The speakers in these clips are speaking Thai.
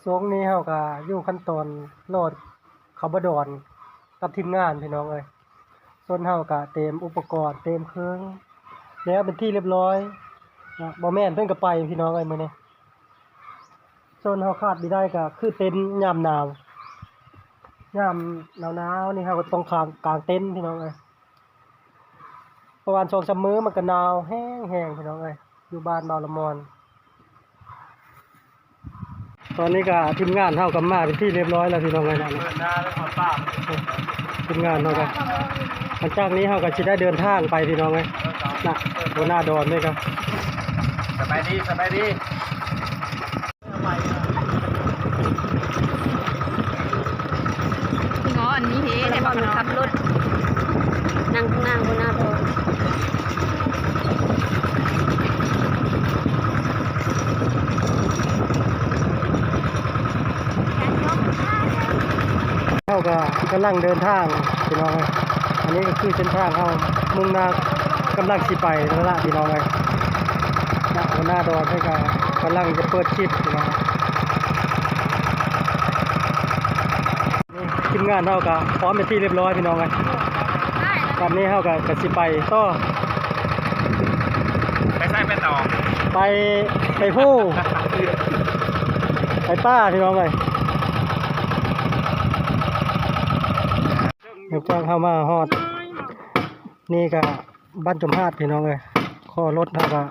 สงนี้เฮาก็อยู่ขั้นตอนโหลดเขาบดอนกับทีมงานพี่น้องเอ้ยส่วนเฮาก็เตรียมอุปกรณ์เตรียมเครื่องแล้วเป็นที่เรียบร้อยบ่แม่นเพิ่นก็ไปพี่น้องเอ้ยมื้อนี้ส่วนเฮาขาดบ่ได้ก็คือเต็นท์ยามหนาวยามหนาวๆนี่เฮาก็ต้องกางเต็นท์พี่น้องเอ้ยประมาณ 2-3 มื้อมันก็หนาวแห้งๆพี่น้องเอ้ยอยู่บ้านเบาละมอนตอนนี้ก็ทีมงานเท่ากับมาเป็นที่เรียบร้อยแล้วพี่น้องเลยนะทีมงานเท่ากับหลังจากนี้เท่ากับจะได้เดินทางไปพี่น้องเลยนะหัวหน้าดอนด้วยครับสบายดีสบายดีพี่ง้ออันนี้เฮ้ได้บอกมันขับรถนั่งข้างหน้าหัวหน้าดอนเท่ากับกำลังเดินทางพี่น้องเลยอันนี้ก็คือเส้นทางเขามุ่งหน้ากำลังสิไปแล้วล่ะพี่น้องเลยนะหัวหน้าดอนด้วยกันกำลังจะเปิดคลิปพี่น้องนี่ทีมงานเท่ากับพร้อมเป็นที่เรียบร้อยพี่น้องเลยตอนนี้เท่ากับสิไปต่อไปใส่ไปต่อไปผู้ไปป้าพี่น้องเลยหลังจากเข้ามาฮอดนี่ก็บ้านจมหาดพี่น้องเลยข้อรถเขาก็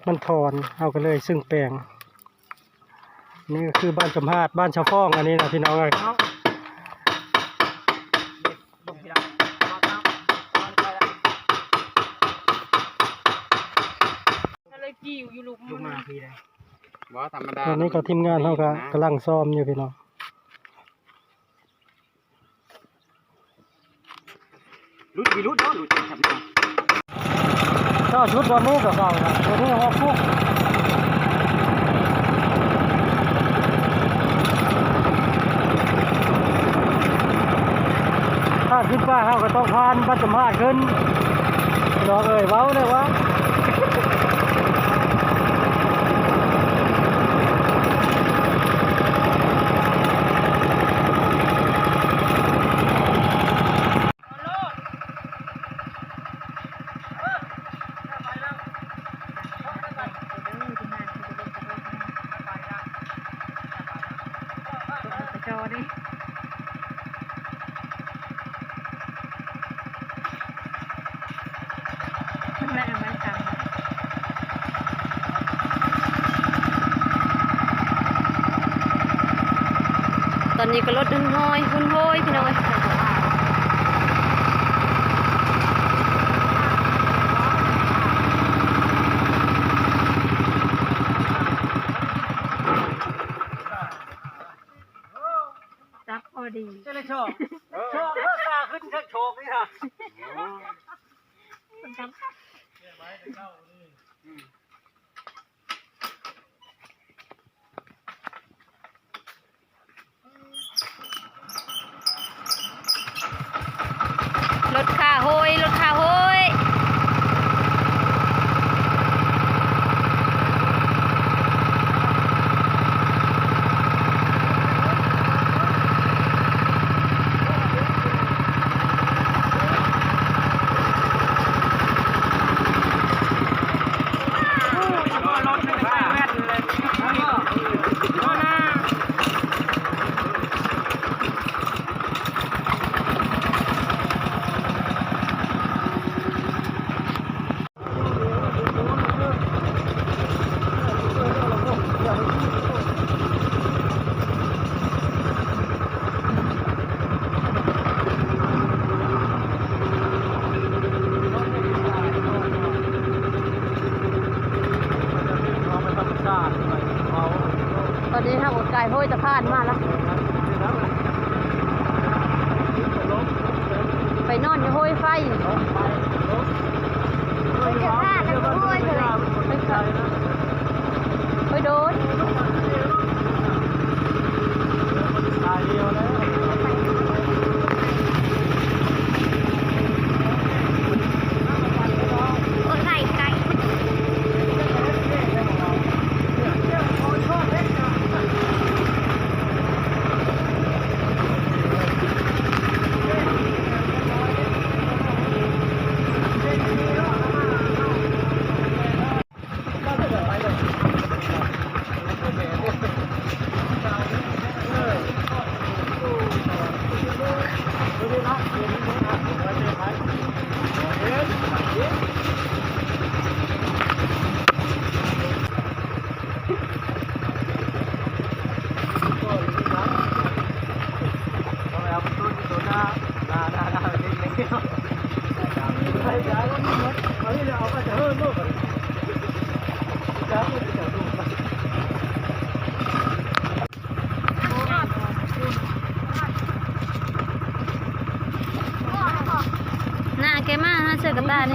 มันถอนเอากันเลยซึ่งแปลงนี่ก็คือบ้านจมหาดบ้านชาวฟ้องอันนี้นะพี่น้องเลยตอนนี้ก็ทีมงานเขาก็กำลังซ้อมอยู่พี่น้องรุดเนาะรุดจับจับก็ชุดวันนี้ก็ฟังนะวันนี้ฮอกฟุกถ้าขึ้นป้าเขาก็ต้องพานบัตรสมาร์ทขึ้นน้องเอ๋ยเว้าเลยวะตอนนี้ก็รถหุ่นห้อยพี่น้องจับพอดีเจ้าเลยโชว์เพื่อกล้าขึ้นชักโชกนี่ค่ะรถขาโหยรถขาโหยตอนนี้ทางอดไก่ห้อยจะผ่านมาแล้วไปนอนอยู่ห้อยไฟไปจะผ่านแล้วก็ห้อยเลยไปโดนไก่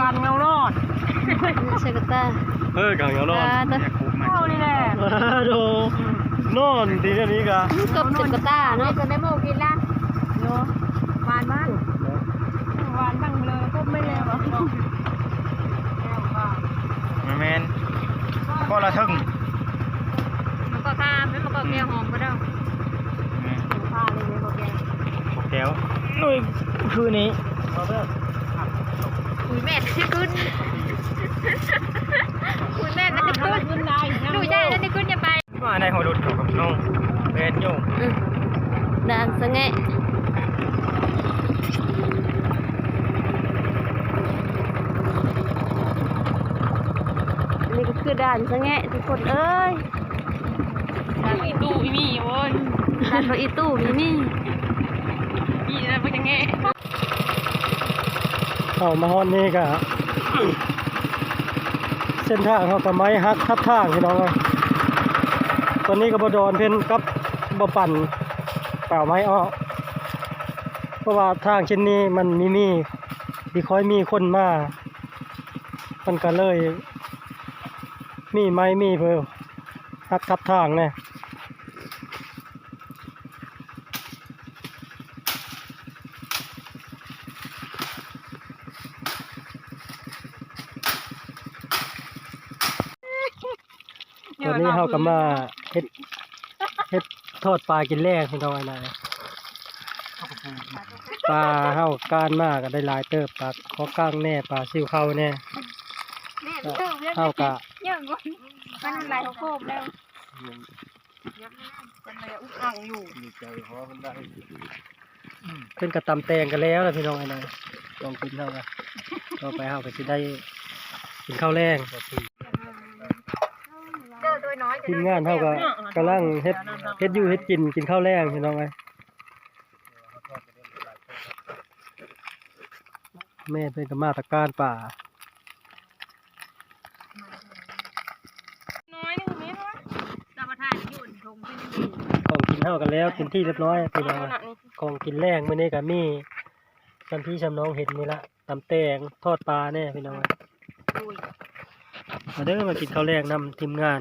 การเงารอด เชกตา กางเงารอด ตา เข้านี่แหละ โดนอนทีนี้กะ กบเชกตาเนาะ จะไม่โมกินละเนาะหวานมากหวานตั้งเลยก็ไม่แล้วหรอ แมนก็ละทึ่ง มันก็ข้ามแล้วมันก็แก้วหอมก็ได้ ผ้าเลยเลยบอกแก แก้วลุยคืนนี้ อุ้ยแม่ที่ขึ้นอุ้ยแม่นั่นที่ขึ้น ขึ้นได้ ดูใช่นั่นที่ขึ้นอย่าไป ว่าในหัวดุดกับน้องเป็นอยู่ ด่านสะแงะนี่ก็คือด่านสะแงะทุกคนเอ้ย อีตู้อีมี่โว้ย ด่านรถอีตู้มีนี่ อีนั่นเป็นยังไง เข้ามาฮอนนี่กะ เส้นทางเขากับไม้ฮักทับทางพี่น้องเลยตอนนี้ก็บดอนเพิ่นกับบปั่นเปล่าไม้อ้อเพราะว่าทางเช่นนี้มันมีค่อยมีคนมามันก็เลย มีไม้มีเพิ่มฮักทับทางเนี่ยตอนนี้เขาก็มาเฮ็ดทอดปลากินแรกพี่น้องนะปลาเฮาก้านมากก็ได้หลายเติบปลาขอก้างแน่ปลาซิวเข้าแน่เฮากะ เยอะกว่ามันไหลเขาโคบแล้วมันเลยอุ้งอ่างอยู่ ขึ้นกระตำแตงกันแล้วนะพี่น้องนะลองกินเฮากันต่อไปเฮาก็สิได้กินข้าวแรงทีมงานเฮาก็กำลังเฮ็ดอยู่เฮ็ดกินข้าวแรงพี่น้องเอ้ยแม่เป็นกมาตรการป่า น้อยนึงนิดวะ กรรมฐานยุ่นทงเป็นดี ของกินเฮากันแล้วกินที่เรียบร้อยพี่น้องเอ้ยของกินแรงมื้อนี้ก็มีจำพี่จำน้องเห็นนี่ละตำแตงทอดปลาแน่พี่น้องเอ้ยมาเด้อมากินข้าวแรงนำทีมงาน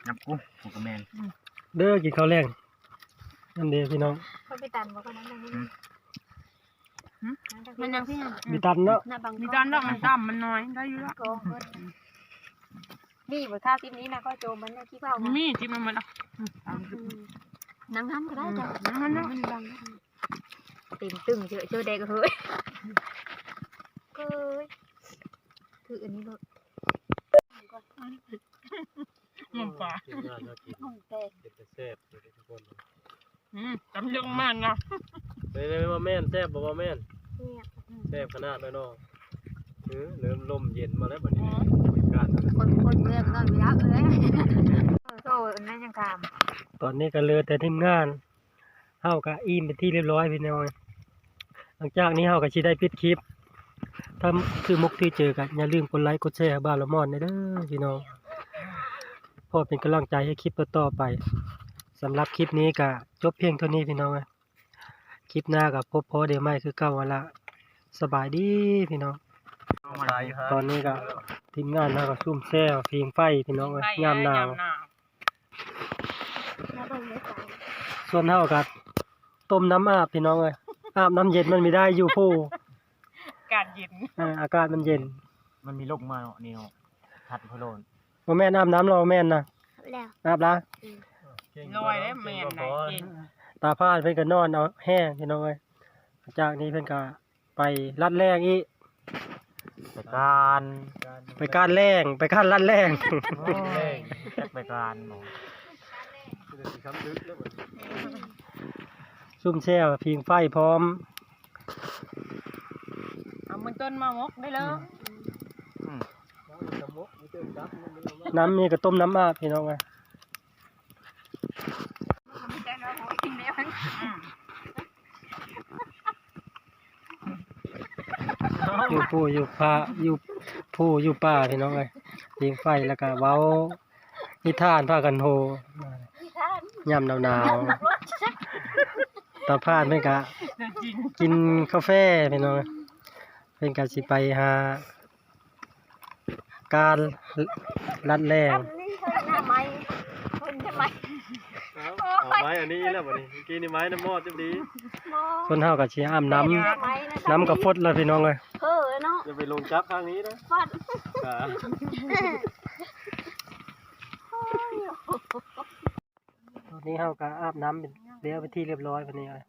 นับกูผมกับแมน เด้อกินข้าวแรงนั่นเด้อพี่น้อง เขาไปตันบอกกันนั้นนี่ มันยังพี่ มีตันเนาะ หน้าบัง มีจานดอกมันต่ำมันน้อยได้อยู่ละ นี่บทข้าวคลิปนี้นะก็โจมมันในที่เผา มีที่มันมันอ่ะ นังทำก็ได้จ้ะ มันเนาะ ติ่มตึงเจอเด็กเฮ้ยเฮ้ยคืออันนี้เลย มันปลา ห้องแตก แซ่บทุกคน จำยังมันนะ เลยว่าแม่นแซ่บบ่ว่าแม่น เนี่ย แซ่บขนาดเลยเนาะเริ่มลมเย็นมาแล้วบัดนี้การ คนเมืองนอนยักษ์เลยโซ่นั่นยังท ตอนนี้ก็เหลือแต่ทีมงานเฮาก็อิ่มเป็นที่เรียบร้อยพี่น้องหลังจากนี้เฮาก็สิได้ปิดคลิปถ้าคือมุกที่เจอกันอย่าลืมกดไลค์กดแชร์บ้านละม่อนเด้อพี่น้องเพื่อเป็นกำลังใจให้คลิปต่อๆไปสำหรับคลิปนี้ก็จบเพียงเท่านี้พี่น้องคลิปหน้าก็พบพอเดี๋ยวใหม่คือเก่าวันละสบายดีพี่น้องตอนนี้ก็ทีมงานเราก็ซุ่มแซ่เพียงไฟพี่น้องยามหนาว ส่วนเฮาก็ต้มน้ำอาบพี่น้องอาบน้ำเย็นมันไม่ได้อยู่ผู้ การเย็น อากาศมันเย็น มันมีลูกมาเนาะนี่เนาะทัดพะโลน บ่แม่นอาบน้ำเราแม่นนะ ำแล้ว อาบละ ลอยได้แมนได้เย็น ตาพาดเพิ่นก็นอนเอาแห้งพี่น้องจากนี้เพิ่นก็ไปรัดแรงอีก ไปการ ไปการแรงไปการรัดแรง ไปการหมอ ซุ่มแช่พิงไฟพร้อม เอามันต้นมามกได้เลย น้ำมีก็ต้มน้ำอาบพี่น้องอยู่ผู้อยู่ป่าอยู่ผู้อยู่ป่าพี่น้องพิงไฟแล้วก็เว้านิทานพากันโฮยามหนาว ตาพาดเพิ่นก็กินกาแฟพี่น้องเพิ่นก็สิไปหาการรัดแรง นี่เธอหน้าไม้คนทำไม เอาไม้อันนี้แล้วบัดนี้เมื่อกี้นี่ไม้น้ำมอดจังดี คนเฮาก็สิอาบน้ำน้ำก็ฟดแล้วพี่น้องเอ้ย เฮ้อเนาะ อย่าไปลงจับข้างนี้นะ ฟัด อ่า ตอนนี้เฮาก็อาบน้ำเป็นเรียบไปนที่เรียบร้อยวันนี้เอ้ย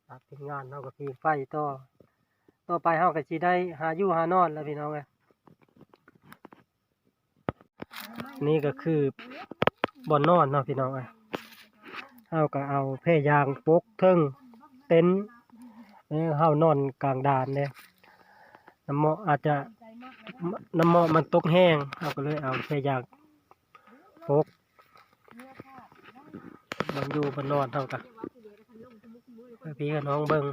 อาบเป็นงานเฮาก็พิงไฟต่อไปเฮาก็สิได้หาอยู่หานอนแล้วพี่น้องเอ้ยนี่ก็คือบ่อนนอนเนาะพี่น้องเอ้ยเฮาก็เอาแพร่ยางปกเทิงเต็นท์เฮานอนกลางด่านเนี่ยน้ำเหมาะอาจจะน้ำเหมาะมันตกแห้งเฮาก็เลยเอาแพร่ยางปกบนอยู่บนนอนเท่ากันพี่กับน้องเบิง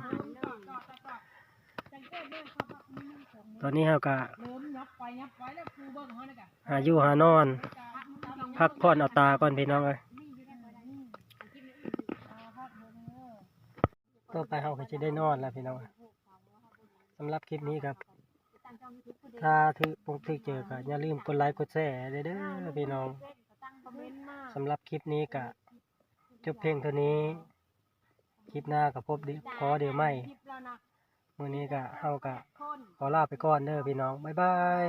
ตอนนี้เฮาก็หาอยู่หานอน พักผ่อนเอาตาก่อนพี่น้องเลยต่อไปเฮาก็จะได้นอนแล้วพี่น้องสำหรับคลิปนี้ครับ ถ้าถึกเจอก็อย่าลืมกดไลค์กดแชร์เด้อพี่น้องสำหรับคลิปนี้ก็จบเพลงเท่านี้ คลิปหน้าก็พบขอเดี๋ยวไม่มื้อนี้ก็เฮาก็ขอลาไปก่อนเด้อพี่น้องบ๊ายบาย